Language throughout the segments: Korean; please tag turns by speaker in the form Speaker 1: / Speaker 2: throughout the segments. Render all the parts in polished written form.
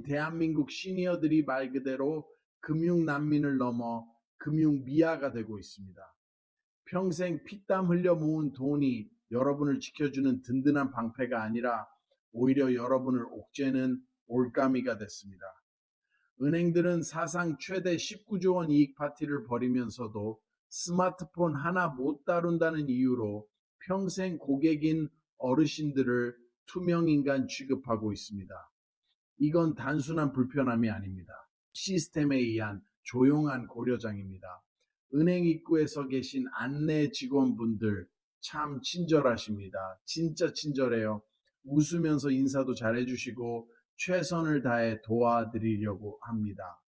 Speaker 1: 대한민국 시니어들이 말 그대로 금융 난민을 넘어 금융 미아가 되고 있습니다. 평생 피땀 흘려 모은 돈이 여러분을 지켜주는 든든한 방패가 아니라 오히려 여러분을 옥죄는 올가미가 됐습니다. 은행들은 사상 최대 19조 원 이익 파티를 벌이면서도 스마트폰 하나 못 다룬다는 이유로 평생 고객인 어르신들을 투명인간 취급하고 있습니다. 이건 단순한 불편함이 아닙니다. 시스템에 의한 조용한 고려장입니다. 은행 입구에서 계신 안내 직원분들 참 친절하십니다. 진짜 친절해요. 웃으면서 인사도 잘해주시고 최선을 다해 도와드리려고 합니다.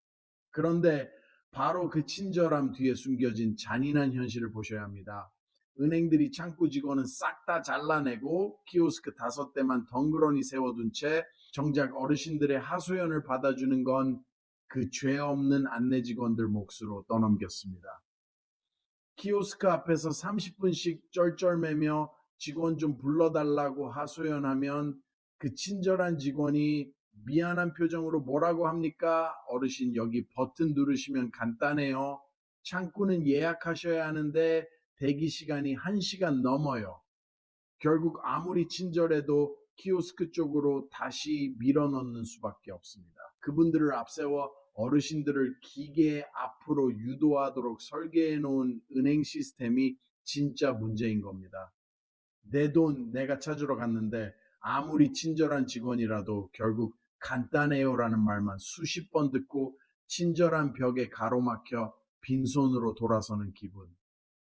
Speaker 1: 그런데 바로 그 친절함 뒤에 숨겨진 잔인한 현실을 보셔야 합니다. 은행들이 창구 직원은 싹 다 잘라내고 키오스크 5대만 덩그러니 세워둔 채 정작 어르신들의 하소연을 받아주는 건 그 죄 없는 안내 직원들 몫으로 떠넘겼습니다. 키오스크 앞에서 30분씩 쩔쩔매며 직원 좀 불러달라고 하소연하면 그 친절한 직원이 미안한 표정으로 뭐라고 합니까? 어르신 여기 버튼 누르시면 간단해요. 창구는 예약하셔야 하는데 대기 시간이 1시간 넘어요. 결국 아무리 친절해도 키오스크 쪽으로 다시 밀어넣는 수밖에 없습니다. 그분들을 앞세워 어르신들을 기계 앞으로 유도하도록 설계해 놓은 은행 시스템이 진짜 문제인 겁니다. 내 돈 내가 찾으러 갔는데 아무리 친절한 직원이라도 결국 간단해요라는 말만 수십 번 듣고 친절한 벽에 가로막혀 빈손으로 돌아서는 기분.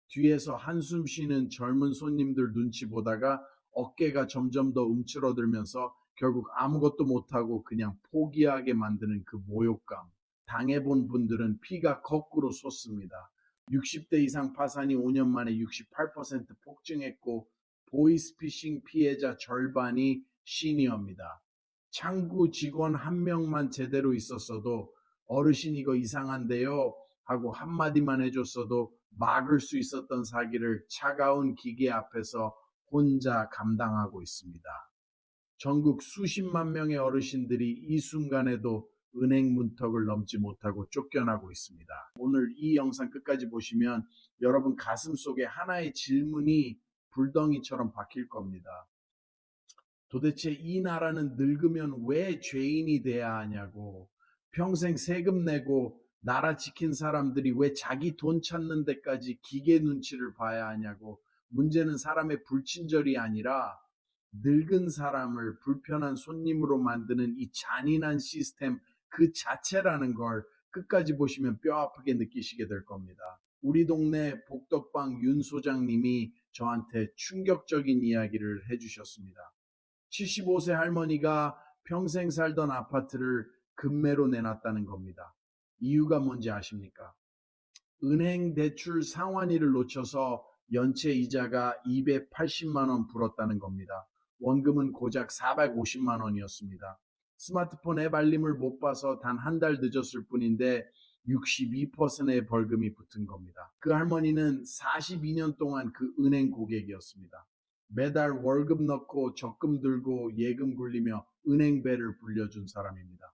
Speaker 1: 뒤에서 한숨 쉬는 젊은 손님들 눈치 보다가 어깨가 점점 더 움츠러들면서 결국 아무것도 못하고 그냥 포기하게 만드는 그 모욕감. 당해본 분들은 피가 거꾸로 솟습니다. 60대 이상 파산이 5년 만에 68% 폭증했고 보이스피싱 피해자 절반이 시니어입니다. 창구 직원 한 명만 제대로 있었어도 어르신 이거 이상한데요 하고 한마디만 해줬어도 막을 수 있었던 사기를 차가운 기계 앞에서 혼자 감당하고 있습니다. 전국 수십만 명의 어르신들이 이 순간에도 은행 문턱을 넘지 못하고 쫓겨나고 있습니다. 오늘 이 영상 끝까지 보시면 여러분 가슴 속에 하나의 질문이 불덩이처럼 박힐 겁니다. 도대체 이 나라는 늙으면 왜 죄인이 돼야 하냐고, 평생 세금 내고 나라 지킨 사람들이 왜 자기 돈 찾는 데까지 기계 눈치를 봐야 하냐고. 문제는 사람의 불친절이 아니라 늙은 사람을 불편한 손님으로 만드는 이 잔인한 시스템 그 자체라는 걸 끝까지 보시면 뼈 아프게 느끼시게 될 겁니다. 우리 동네 복덕방 윤 소장님이 저한테 충격적인 이야기를 해주셨습니다. 75세 할머니가 평생 살던 아파트를 급매로 내놨다는 겁니다. 이유가 뭔지 아십니까? 은행 대출 상환일을 놓쳐서 연체 이자가 280만 원 불었다는 겁니다. 원금은 고작 450만 원이었습니다. 스마트폰 앱 알림을 못 봐서 단 한 달 늦었을 뿐인데 62%의 벌금이 붙은 겁니다. 그 할머니는 42년 동안 그 은행 고객이었습니다. 매달 월급 넣고 적금 들고 예금 굴리며 은행배를 불려준 사람입니다.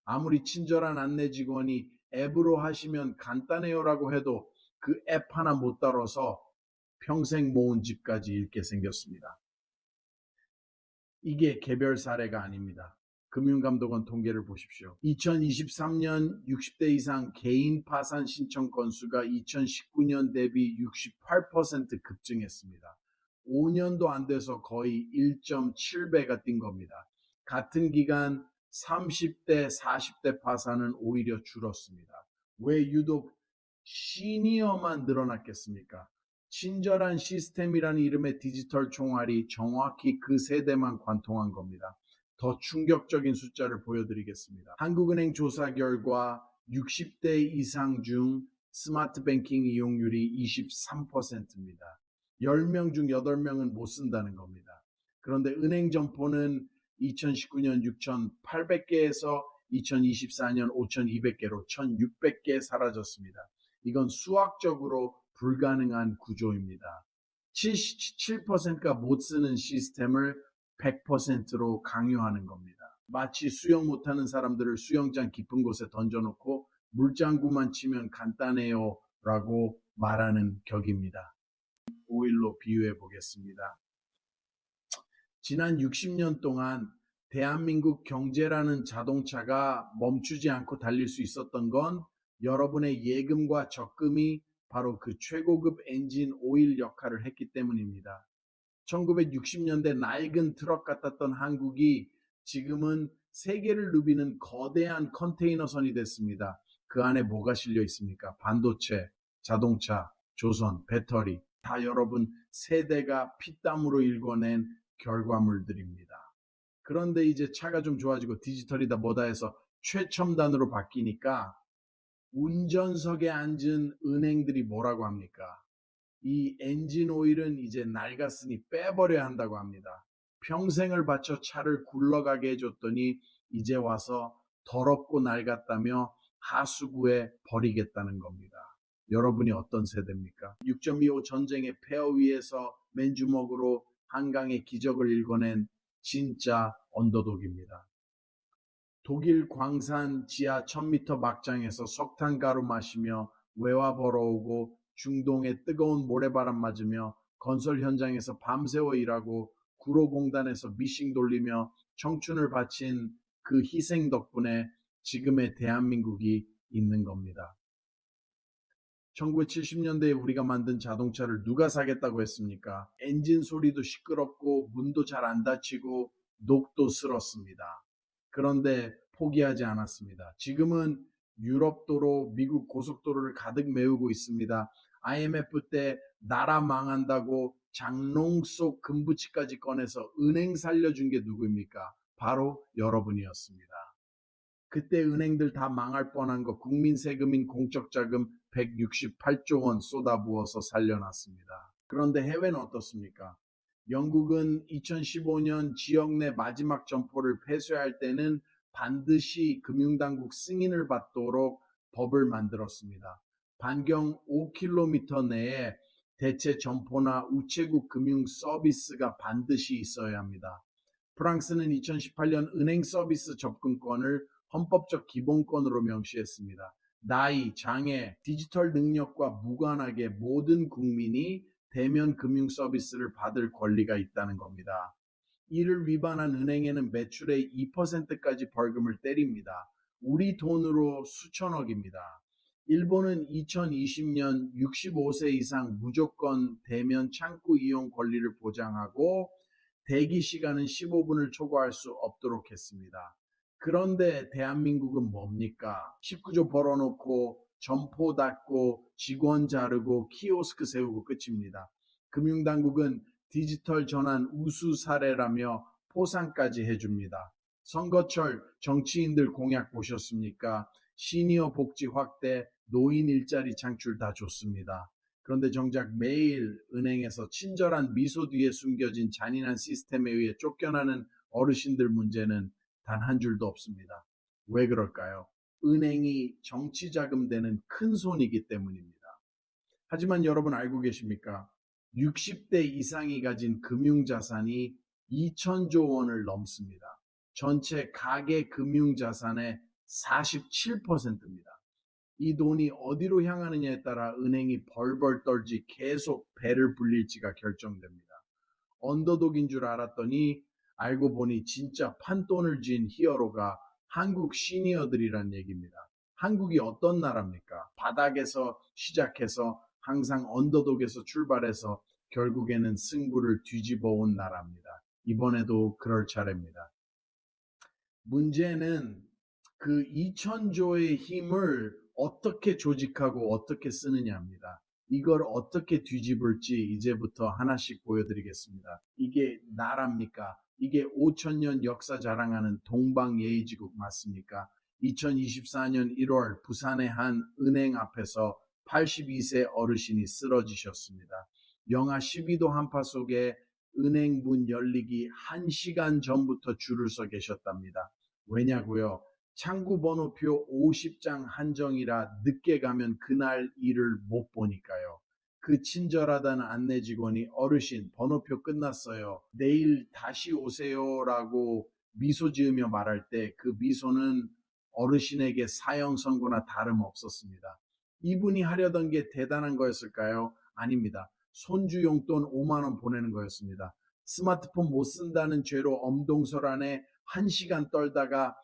Speaker 1: 아무리 친절한 안내 직원이 앱으로 하시면 간단해요라고 해도 그 앱 하나 못 다뤄서 평생 모은 집까지 잃게 생겼습니다. 이게 개별 사례가 아닙니다. 금융감독원 통계를 보십시오. 2023년 60대 이상 개인 파산 신청 건수가 2019년 대비 68% 급증했습니다. 5년도 안 돼서 거의 1.7배가 뛴 겁니다. 같은 기간 30대, 40대 파산은 오히려 줄었습니다. 왜 유독 시니어만 늘어났겠습니까? 친절한 시스템이라는 이름의 디지털 총알이 정확히 그 세대만 관통한 겁니다. 더 충격적인 숫자를 보여드리겠습니다. 한국은행 조사 결과 60대 이상 중 스마트 뱅킹 이용률이 23%입니다. 10명 중 8명은 못 쓴다는 겁니다. 그런데 은행 점포는 2019년 6,800개에서 2024년 5,200개로 1,600개 사라졌습니다. 이건 수학적으로 불가능한 구조입니다. 77%가 못 쓰는 시스템을 100%로 강요하는 겁니다. 마치 수영 못하는 사람들을 수영장 깊은 곳에 던져놓고 물장구만 치면 간단해요 라고 말하는 격입니다. 오일로 비유해 보겠습니다. 지난 60년 동안 대한민국 경제라는 자동차가 멈추지 않고 달릴 수 있었던 건 여러분의 예금과 적금이 바로 그 최고급 엔진 오일 역할을 했기 때문입니다. 1960년대 낡은 트럭 같았던 한국이 지금은 세계를 누비는 거대한 컨테이너선이 됐습니다. 그 안에 뭐가 실려 있습니까? 반도체, 자동차, 조선, 배터리, 다 여러분 세대가 피땀으로 일궈낸 결과물들입니다. 그런데 이제 차가 좀 좋아지고 디지털이다 뭐다 해서 최첨단으로 바뀌니까 운전석에 앉은 은행들이 뭐라고 합니까? 이 엔진 오일은 이제 낡았으니 빼버려야 한다고 합니다. 평생을 바쳐 차를 굴러가게 해줬더니 이제 와서 더럽고 낡았다며 하수구에 버리겠다는 겁니다. 여러분이 어떤 세대입니까? 6.25 전쟁의 폐허 위에서 맨주먹으로 한강의 기적을 일궈낸 진짜 언더독입니다. 독일 광산 지하 1000m 막장에서 석탄가루 마시며 외화 벌어오고 중동의 뜨거운 모래바람 맞으며 건설 현장에서 밤새워 일하고 구로공단에서 미싱 돌리며 청춘을 바친 그 희생 덕분에 지금의 대한민국이 있는 겁니다. 1970년대에 우리가 만든 자동차를 누가 사겠다고 했습니까? 엔진 소리도 시끄럽고 문도 잘 안 닫히고 녹도 슬었습니다. 그런데 포기하지 않았습니다. 지금은 유럽도로, 미국 고속도로를 가득 메우고 있습니다. IMF 때 나라 망한다고 장롱 속 금부치까지 꺼내서 은행 살려준 게 누구입니까? 바로 여러분이었습니다. 그때 은행들 다 망할 뻔한 거 국민 세금인 공적 자금 168조 원 쏟아부어서 살려놨습니다. 그런데 해외는 어떻습니까? 영국은 2015년 지역 내 마지막 점포를 폐쇄할 때는 반드시 금융당국 승인을 받도록 법을 만들었습니다. 반경 5km 내에 대체 점포나 우체국 금융 서비스가 반드시 있어야 합니다. 프랑스는 2018년 은행 서비스 접근권을 헌법적 기본권으로 명시했습니다. 나이, 장애, 디지털 능력과 무관하게 모든 국민이 대면 금융 서비스를 받을 권리가 있다는 겁니다. 이를 위반한 은행에는 매출의 2%까지 벌금을 때립니다. 우리 돈으로 수천억입니다. 일본은 2020년 65세 이상 무조건 대면 창구 이용 권리를 보장하고 대기 시간은 15분을 초과할 수 없도록 했습니다. 그런데 대한민국은 뭡니까? 19조 벌어놓고 점포 닫고 직원 자르고 키오스크 세우고 끝입니다. 금융당국은 디지털 전환 우수 사례라며 포상까지 해줍니다. 선거철 정치인들 공약 보셨습니까? 시니어 복지 확대, 노인 일자리 창출 다 좋습니다. 그런데 정작 매일 은행에서 친절한 미소 뒤에 숨겨진 잔인한 시스템에 의해 쫓겨나는 어르신들 문제는 단 한 줄도 없습니다. 왜 그럴까요? 은행이 정치 자금되는 큰 손이기 때문입니다. 하지만 여러분 알고 계십니까? 60대 이상이 가진 금융자산이 2천조 원을 넘습니다. 전체 가계 금융자산의 47%입니다. 이 돈이 어디로 향하느냐에 따라 은행이 벌벌 떨지 계속 배를 불릴지가 결정됩니다. 언더독인 줄 알았더니 알고 보니 진짜 판돈을 쥔 히어로가 한국 시니어들이란 얘기입니다. 한국이 어떤 나라입니까? 바닥에서 시작해서 항상 언더독에서 출발해서 결국에는 승부를 뒤집어 온 나라입니다. 이번에도 그럴 차례입니다. 문제는 그 2천조의 힘을 어떻게 조직하고 어떻게 쓰느냐입니다. 이걸 어떻게 뒤집을지 이제부터 하나씩 보여드리겠습니다. 이게 나라입니까? 이게 5천년 역사 자랑하는 동방예의지국 맞습니까? 2024년 1월 부산의 한 은행 앞에서 82세 어르신이 쓰러지셨습니다. 영하 12도 한파 속에 은행 문 열리기 1시간 전부터 줄을 서 계셨답니다. 왜냐고요? 창구 번호표 50장 한정이라 늦게 가면 그날 일을 못 보니까요. 그 친절하다는 안내 직원이 어르신 번호표 끝났어요. 내일 다시 오세요라고 미소 지으며 말할 때 그 미소는 어르신에게 사형 선고나 다름없었습니다. 이분이 하려던 게 대단한 거였을까요? 아닙니다. 손주 용돈 5만 원 보내는 거였습니다. 스마트폰 못 쓴다는 죄로 엄동설 안에 1시간 떨다가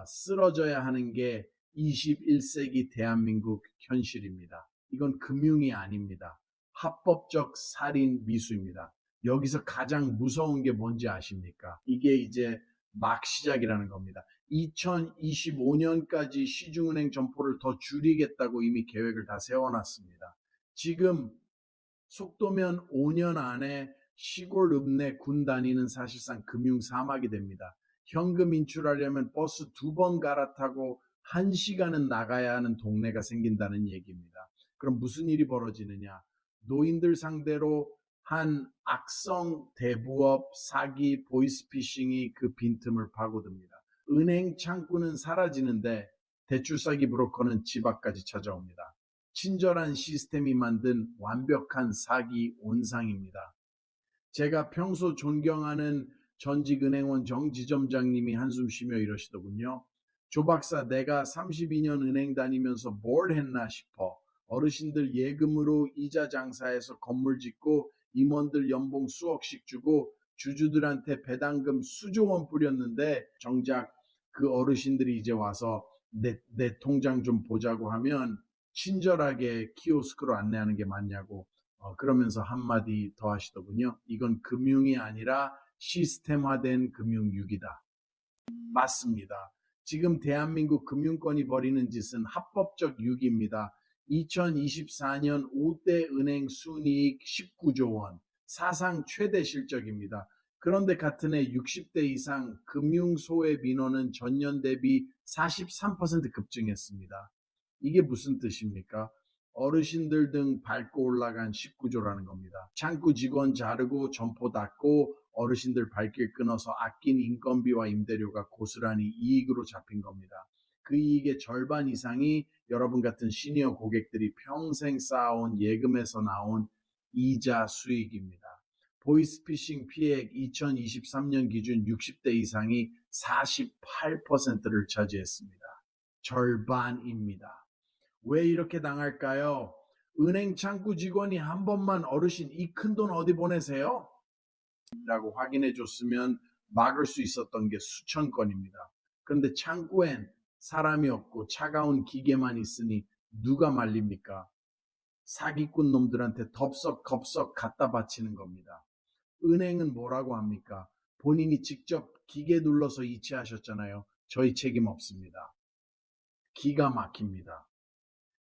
Speaker 1: 쓰러져야 하는 게 21세기 대한민국 현실입니다. 이건 금융이 아닙니다. 합법적 살인 미수입니다. 여기서 가장 무서운 게 뭔지 아십니까? 이게 이제 막 시작이라는 겁니다. 2025년까지 시중은행 점포를 더 줄이겠다고 이미 계획을 다 세워놨습니다. 지금 속도면 5년 안에 시골 읍내 군 다니는 사실상 금융 사막이 됩니다. 현금 인출하려면 버스 2번 갈아타고 1시간은 나가야 하는 동네가 생긴다는 얘기입니다. 그럼 무슨 일이 벌어지느냐? 노인들 상대로 한 악성 대부업, 사기, 보이스피싱이 그 빈틈을 파고듭니다. 은행 창구는 사라지는데 대출 사기 브로커는 집 앞까지 찾아옵니다. 친절한 시스템이 만든 완벽한 사기 온상입니다. 제가 평소 존경하는 전직 은행원 정지점장님이 한숨 쉬며 이러시더군요. 조 박사, 내가 32년 은행 다니면서 뭘 했나 싶어. 어르신들 예금으로 이자 장사해서 건물 짓고 임원들 연봉 수억씩 주고 주주들한테 배당금 수조 원 뿌렸는데 정작 그 어르신들이 이제 와서 내 통장 좀 보자고 하면 친절하게 키오스크로 안내하는 게 맞냐고 그러면서 한마디 더 하시더군요. 이건 금융이 아니라 시스템화된 금융유기다. 맞습니다. 지금 대한민국 금융권이 벌이는 짓은 합법적 유기입니다. 2024년 5대 은행 순이익 19조 원, 사상 최대 실적입니다. 그런데 같은 해 60대 이상 금융소외 민원은 전년 대비 43% 급증했습니다. 이게 무슨 뜻입니까? 어르신들 등 밟고 올라간 19조라는 겁니다. 창구 직원 자르고 점포 닫고 어르신들 발길 끊어서 아낀 인건비와 임대료가 고스란히 이익으로 잡힌 겁니다. 그 이익의 절반 이상이 여러분 같은 시니어 고객들이 평생 쌓아온 예금에서 나온 이자 수익입니다. 보이스피싱 피해액 2023년 기준 60대 이상이 48%를 차지했습니다. 절반입니다. 왜 이렇게 당할까요? 은행 창구 직원이 한 번만 어르신 이 큰 돈 어디 보내세요? 라고 확인해 줬으면 막을 수 있었던 게 수천 건입니다. 그런데 창구엔 사람이 없고 차가운 기계만 있으니 누가 말립니까? 사기꾼 놈들한테 덥석겁석 갖다 바치는 겁니다. 은행은 뭐라고 합니까? 본인이 직접 기계 눌러서 이체하셨잖아요. 저희 책임 없습니다. 기가 막힙니다.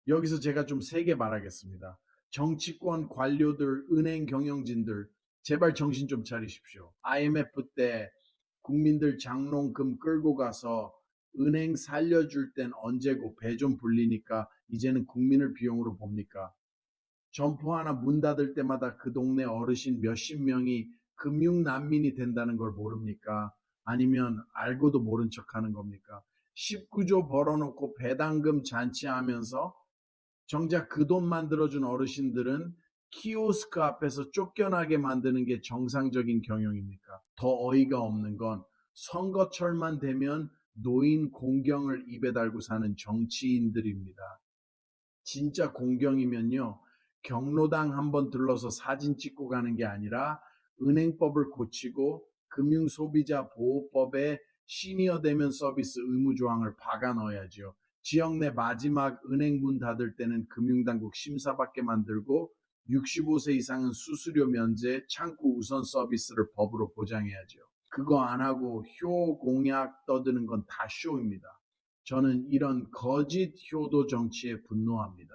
Speaker 1: 여기서 제가 좀 세게 말하겠습니다. 정치권 관료들, 은행 경영진들, 제발 정신 좀 차리십시오. IMF 때 국민들 장롱금 끌고 가서 은행 살려줄 땐 언제고 배 좀 불리니까 이제는 국민을 비용으로 봅니까? 점포 하나 문 닫을 때마다 그 동네 어르신 몇십 명이 금융 난민이 된다는 걸 모릅니까? 아니면 알고도 모른 척 하는 겁니까? 19조 벌어놓고 배당금 잔치하면서 정작 그 돈 만들어준 어르신들은 키오스크 앞에서 쫓겨나게 만드는 게 정상적인 경영입니까? 더 어이가 없는 건 선거철만 되면 노인 공경을 입에 달고 사는 정치인들입니다. 진짜 공경이면요, 경로당 한번 들러서 사진 찍고 가는 게 아니라 은행법을 고치고 금융소비자보호법에 시니어 대면 서비스 의무 조항을 박아 넣어야죠. 지역 내 마지막 은행 문 닫을 때는 금융당국 심사받게 만들고 65세 이상은 수수료 면제, 창구 우선 서비스를 법으로 보장해야죠. 그거 안 하고 효 공약 떠드는 건 다 쇼입니다. 저는 이런 거짓 효도 정치에 분노합니다.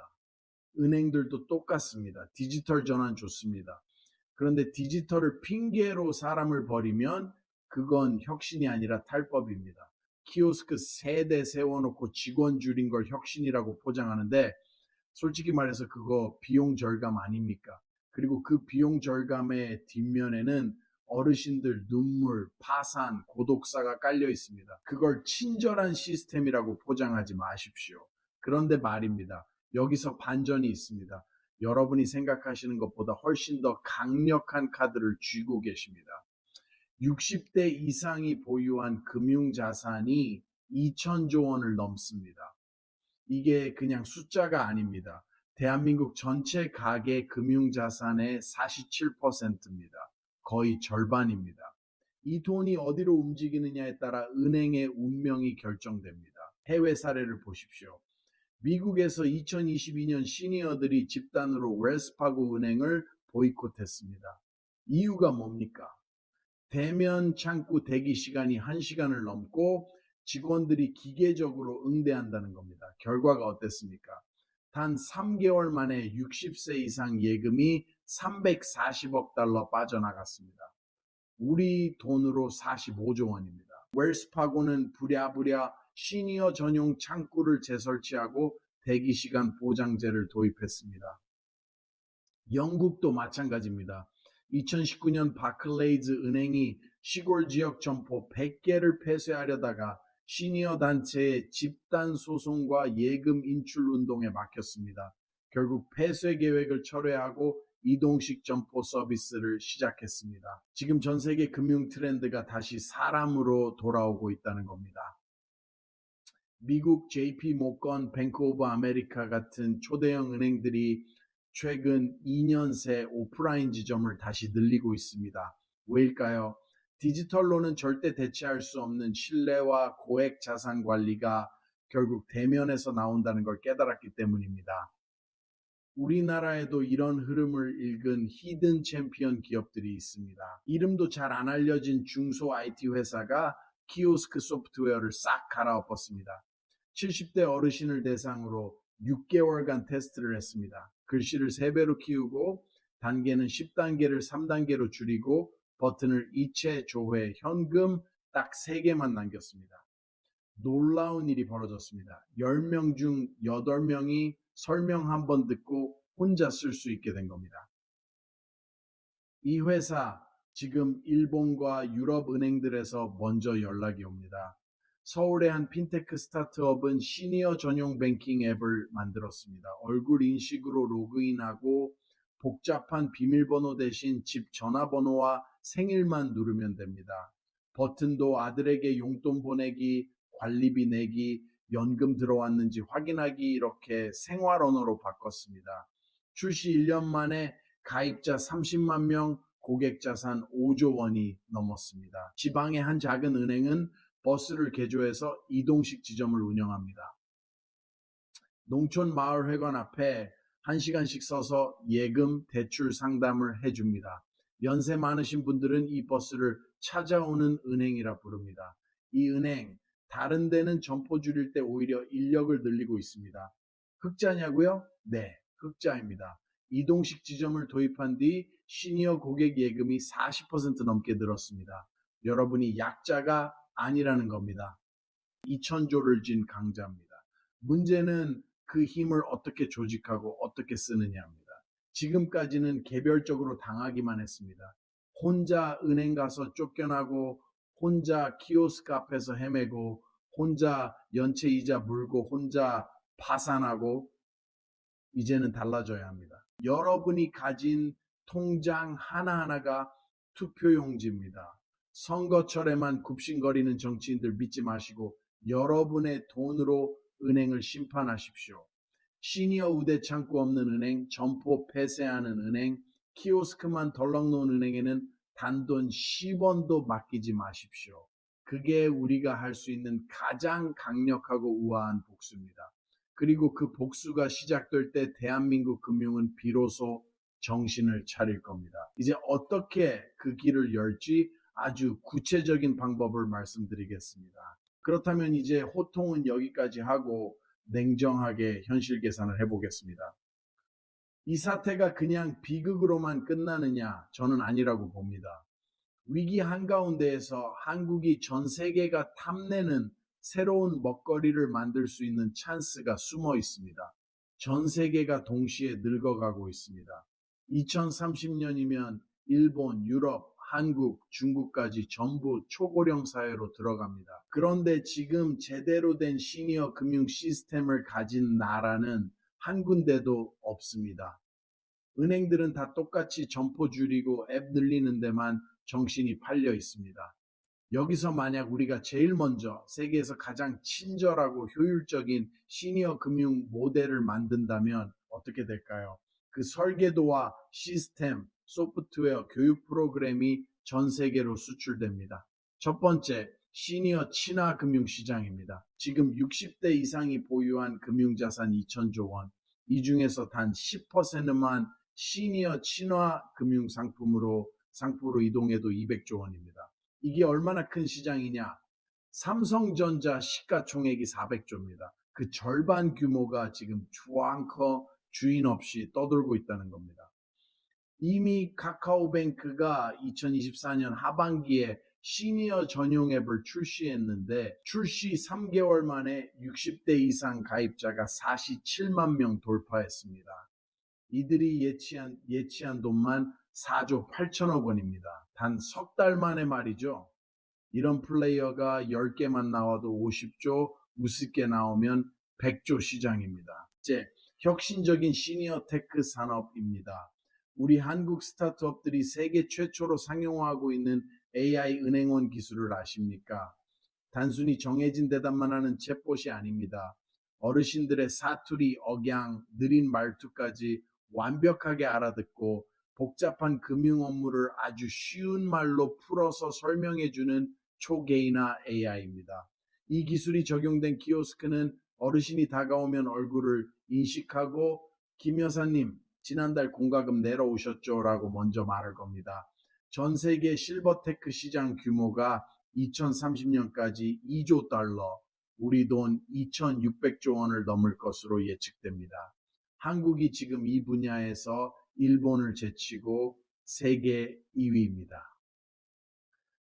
Speaker 1: 은행들도 똑같습니다. 디지털 전환 좋습니다. 그런데 디지털을 핑계로 사람을 버리면 그건 혁신이 아니라 탈법입니다. 키오스크 3대 세워놓고 직원 줄인 걸 혁신이라고 포장하는데 솔직히 말해서 그거 비용 절감 아닙니까? 그리고 그 비용 절감의 뒷면에는 어르신들 눈물, 파산, 고독사가 깔려 있습니다. 그걸 친절한 시스템이라고 포장하지 마십시오. 그런데 말입니다. 여기서 반전이 있습니다. 여러분이 생각하시는 것보다 훨씬 더 강력한 카드를 쥐고 계십니다. 60대 이상이 보유한 금융자산이 2천조 원을 넘습니다. 이게 그냥 숫자가 아닙니다. 대한민국 전체 가계 금융자산의 47%입니다. 거의 절반입니다. 이 돈이 어디로 움직이느냐에 따라 은행의 운명이 결정됩니다. 해외 사례를 보십시오. 미국에서 2022년 시니어들이 집단으로 웰스파고 은행을 보이콧했습니다. 이유가 뭡니까? 대면 창구 대기 시간이 1시간을 넘고 직원들이 기계적으로 응대한다는 겁니다. 결과가 어땠습니까? 단 3개월 만에 60세 이상 예금이 340억 달러 빠져나갔습니다. 우리 돈으로 45조 원입니다. 웰스파고는 부랴부랴 시니어 전용 창구를 재설치하고 대기시간 보장제를 도입했습니다. 영국도 마찬가지입니다. 2019년 바클레이즈 은행이 시골 지역 점포 100개를 폐쇄하려다가 시니어 단체의 집단 소송과 예금 인출 운동에 막혔습니다. 결국 폐쇄 계획을 철회하고 이동식 점포 서비스를 시작했습니다. 지금 전 세계 금융 트렌드가 다시 사람으로 돌아오고 있다는 겁니다. 미국 JP 모건, 뱅크 오브 아메리카 같은 초대형 은행들이 최근 2년 새 오프라인 지점을 다시 늘리고 있습니다. 왜일까요? 디지털로는 절대 대체할 수 없는 신뢰와 고액 자산 관리가 결국 대면에서 나온다는 걸 깨달았기 때문입니다. 우리나라에도 이런 흐름을 읽은 히든 챔피언 기업들이 있습니다. 이름도 잘 안 알려진 중소 IT 회사가 키오스크 소프트웨어를 싹 갈아엎었습니다. 70대 어르신을 대상으로 6개월간 테스트를 했습니다. 글씨를 3배로 키우고 단계는 10단계를 3단계로 줄이고 버튼을 이체, 조회, 현금 딱 3개만 남겼습니다. 놀라운 일이 벌어졌습니다. 10명 중 8명이 설명 한번 듣고 혼자 쓸 수 있게 된 겁니다. 이 회사 지금 일본과 유럽 은행들에서 먼저 연락이 옵니다. 서울의 한 핀테크 스타트업은 시니어 전용 뱅킹 앱을 만들었습니다. 얼굴 인식으로 로그인하고 복잡한 비밀번호 대신 집 전화번호와 생일만 누르면 됩니다. 버튼도 아들에게 용돈 보내기, 관리비 내기, 연금 들어왔는지 확인하기 이렇게 생활 언어로 바꿨습니다. 출시 1년 만에 가입자 30만 명, 고객 자산 5조 원이 넘었습니다. 지방의 한 작은 은행은 버스를 개조해서 이동식 지점을 운영합니다. 농촌 마을회관 앞에 1시간씩 서서 예금, 대출 상담을 해줍니다. 연세 많으신 분들은 이 버스를 찾아오는 은행이라 부릅니다. 이 은행, 다른 데는 점포 줄일 때 오히려 인력을 늘리고 있습니다. 흑자냐고요? 네, 흑자입니다. 이동식 지점을 도입한 뒤 시니어 고객 예금이 40% 넘게 늘었습니다. 여러분이 약자가 아니라는 겁니다. 2천조를 진 강자입니다. 문제는 그 힘을 어떻게 조직하고 어떻게 쓰느냐입니다. 지금까지는 개별적으로 당하기만 했습니다. 혼자 은행 가서 쫓겨나고 혼자 키오스크 앞에서 헤매고 혼자 연체 이자 물고 혼자 파산하고 이제는 달라져야 합니다. 여러분이 가진 통장 하나하나가 투표용지입니다. 선거철에만 굽신거리는 정치인들 믿지 마시고 여러분의 돈으로 은행을 심판하십시오. 시니어 우대 창구 없는 은행, 점포 폐쇄하는 은행, 키오스크만 덜렁 놓은 은행에는 단돈 10원도 맡기지 마십시오. 그게 우리가 할 수 있는 가장 강력하고 우아한 복수입니다. 그리고 그 복수가 시작될 때 대한민국 금융은 비로소 정신을 차릴 겁니다. 이제 어떻게 그 길을 열지 아주 구체적인 방법을 말씀드리겠습니다. 그렇다면 이제 호통은 여기까지 하고 냉정하게 현실 계산을 해보겠습니다. 이 사태가 그냥 비극으로만 끝나느냐? 저는 아니라고 봅니다. 위기 한가운데에서 한국이 전 세계가 탐내는 새로운 먹거리를 만들 수 있는 찬스가 숨어 있습니다. 전 세계가 동시에 늙어가고 있습니다. 2030년이면 일본, 유럽, 한국, 중국까지 전부 초고령 사회로 들어갑니다. 그런데 지금 제대로 된 시니어 금융 시스템을 가진 나라는 한 군데도 없습니다. 은행들은 다 똑같이 점포 줄이고 앱 늘리는 데만 정신이 팔려 있습니다. 여기서 만약 우리가 제일 먼저 세계에서 가장 친절하고 효율적인 시니어 금융 모델을 만든다면 어떻게 될까요? 그 설계도와 시스템, 소프트웨어, 교육 프로그램이 전 세계로 수출됩니다. 첫 번째, 시니어 친화 금융 시장입니다. 지금 60대 이상이 보유한 금융자산 2천조 원, 이 중에서 단 10%만 시니어 친화 금융 상품으로 이동해도 200조 원입니다. 이게 얼마나 큰 시장이냐? 삼성전자 시가총액이 400조입니다. 그 절반 규모가 지금 주앙커 주인 없이 떠돌고 있다는 겁니다. 이미 카카오뱅크가 2024년 하반기에 시니어 전용 앱을 출시했는데 출시 3개월 만에 60대 이상 가입자가 47만 명 돌파했습니다. 이들이 예치한 돈만 4조 8천억 원입니다. 단 석 달 만에 말이죠. 이런 플레이어가 10개만 나와도 50조, 우습게 나오면 100조 시장입니다. 이제 혁신적인 시니어 테크 산업입니다. 우리 한국 스타트업들이 세계 최초로 상용화하고 있는 AI 은행원 기술을 아십니까? 단순히 정해진 대답만 하는 챗봇이 아닙니다. 어르신들의 사투리, 억양, 느린 말투까지 완벽하게 알아듣고 복잡한 금융 업무를 아주 쉬운 말로 풀어서 설명해주는 초개인화 AI입니다. 이 기술이 적용된 키오스크는 어르신이 다가오면 얼굴을 인식하고 김 여사님 지난달 공과금 내려오셨죠? 라고 먼저 말할 겁니다. 전 세계 실버테크 시장 규모가 2030년까지 2조 달러, 우리 돈 2,600조 원을 넘을 것으로 예측됩니다. 한국이 지금 이 분야에서 일본을 제치고 세계 2위입니다.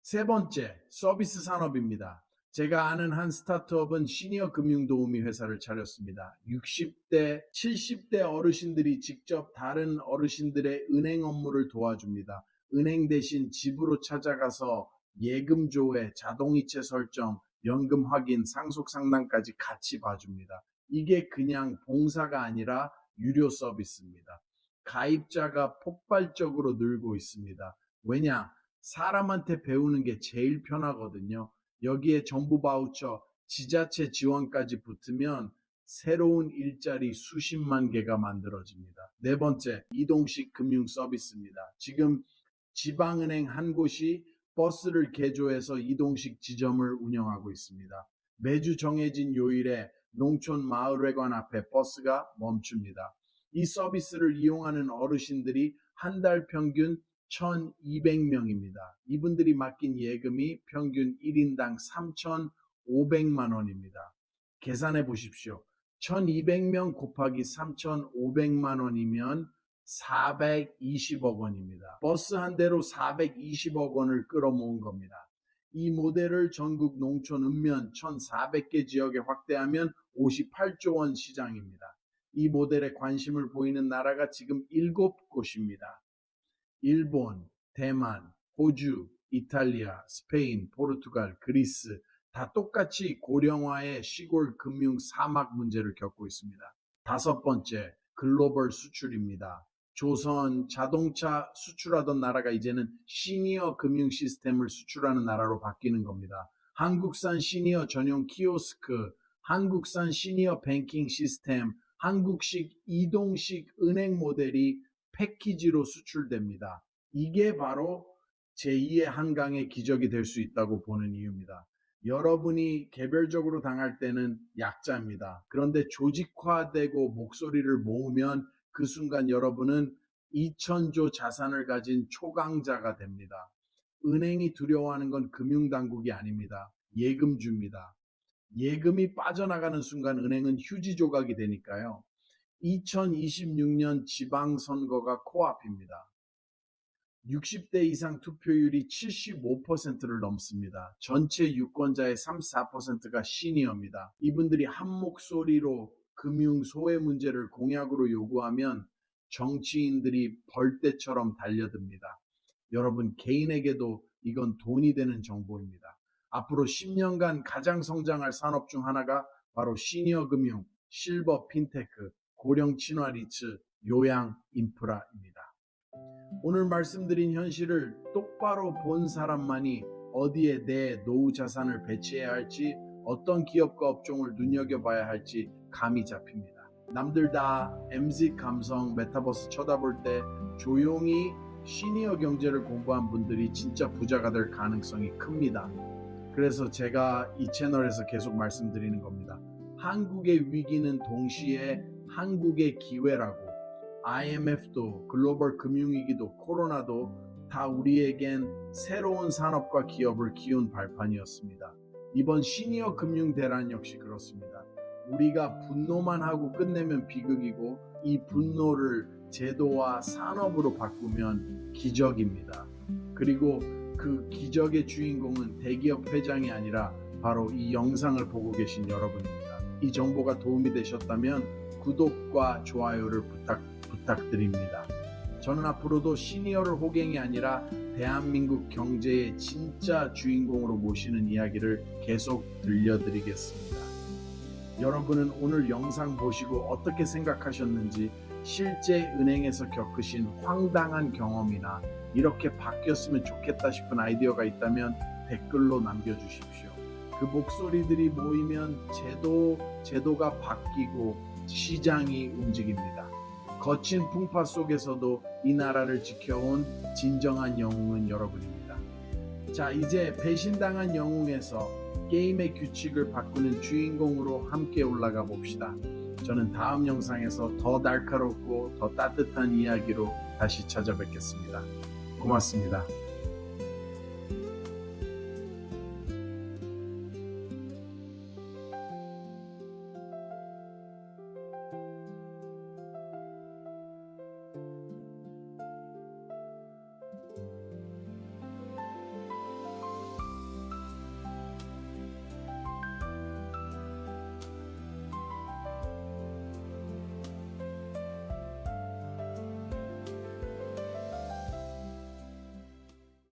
Speaker 1: 세 번째, 서비스 산업입니다. 제가 아는 한 스타트업은 시니어 금융도우미 회사를 차렸습니다. 60대, 70대 어르신들이 직접 다른 어르신들의 은행 업무를 도와줍니다. 은행 대신 집으로 찾아가서 예금 조회, 자동이체 설정, 연금 확인, 상속 상담까지 같이 봐줍니다. 이게 그냥 봉사가 아니라 유료 서비스입니다. 가입자가 폭발적으로 늘고 있습니다. 왜냐? 사람한테 배우는 게 제일 편하거든요. 여기에 정부 바우처, 지자체 지원까지 붙으면 새로운 일자리 수십만 개가 만들어집니다. 네 번째, 이동식 금융 서비스입니다. 지금 지방은행 한 곳이 버스를 개조해서 이동식 지점을 운영하고 있습니다. 매주 정해진 요일에 농촌 마을회관 앞에 버스가 멈춥니다. 이 서비스를 이용하는 어르신들이 한 달 평균 1,200명입니다. 이분들이 맡긴 예금이 평균 1인당 3,500만 원입니다. 계산해 보십시오. 1,200명 곱하기 3,500만 원이면 420억 원입니다. 버스 한 대로 420억 원을 끌어모은 겁니다. 이 모델을 전국 농촌 읍면 1,400개 지역에 확대하면 58조 원 시장입니다. 이 모델에 관심을 보이는 나라가 지금 7곳입니다. 일본, 대만, 호주, 이탈리아, 스페인, 포르투갈, 그리스 다 똑같이 고령화의 시골 금융 사막 문제를 겪고 있습니다. 다섯 번째, 글로벌 수출입니다. 조선 자동차 수출하던 나라가 이제는 시니어 금융 시스템을 수출하는 나라로 바뀌는 겁니다. 한국산 시니어 전용 키오스크, 한국산 시니어 뱅킹 시스템, 한국식 이동식 은행 모델이 패키지로 수출됩니다. 이게 바로 제2의 한강의 기적이 될 수 있다고 보는 이유입니다. 여러분이 개별적으로 당할 때는 약자입니다. 그런데 조직화되고 목소리를 모으면 그 순간 여러분은 2천조 자산을 가진 초강자가 됩니다. 은행이 두려워하는 건 금융당국이 아닙니다. 예금주입니다. 예금이 빠져나가는 순간 은행은 휴지 조각이 되니까요. 2026년 지방선거가 코앞입니다. 60대 이상 투표율이 75%를 넘습니다. 전체 유권자의 34%가 시니어입니다. 이분들이 한 목소리로 금융 소외 문제를 공약으로 요구하면 정치인들이 벌떼처럼 달려듭니다. 여러분 개인에게도 이건 돈이 되는 정보입니다. 앞으로 10년간 가장 성장할 산업 중 하나가 바로 시니어 금융, 실버 핀테크, 고령 친화 리츠, 요양 인프라입니다. 오늘 말씀드린 현실을 똑바로 본 사람만이 어디에 내 노후 자산을 배치해야 할지, 어떤 기업과 업종을 눈여겨봐야 할지 감이 잡힙니다. 남들 다 MZ 감성 메타버스 쳐다볼 때 조용히 시니어 경제를 공부한 분들이 진짜 부자가 될 가능성이 큽니다. 그래서 제가 이 채널에서 계속 말씀드리는 겁니다. 한국의 위기는 동시에 한국의 기회라고. IMF도 글로벌 금융위기도 코로나도 다 우리에겐 새로운 산업과 기업을 키운 발판이었습니다. 이번 시니어 금융 대란 역시 그렇습니다. 우리가 분노만 하고 끝내면 비극이고 이 분노를 제도와 산업으로 바꾸면 기적입니다. 그리고 그 기적의 주인공은 대기업 회장이 아니라 바로 이 영상을 보고 계신 여러분입니다. 이 정보가 도움이 되셨다면 구독과 좋아요를 부탁드립니다. 저는 앞으로도 시니어를 호갱이 아니라 대한민국 경제의 진짜 주인공으로 모시는 이야기를 계속 들려드리겠습니다. 여러분은 오늘 영상 보시고 어떻게 생각하셨는지, 실제 은행에서 겪으신 황당한 경험이나 이렇게 바뀌었으면 좋겠다 싶은 아이디어가 있다면 댓글로 남겨주십시오. 그 목소리들이 모이면 제도가 바뀌고 시장이 움직입니다. 거친 풍파 속에서도 이 나라를 지켜온 진정한 영웅은 여러분입니다. 자, 이제 배신당한 영웅에서 게임의 규칙을 바꾸는 주인공으로 함께 올라가 봅시다. 저는 다음 영상에서 더 날카롭고 더 따뜻한 이야기로 다시 찾아뵙겠습니다. 고맙습니다.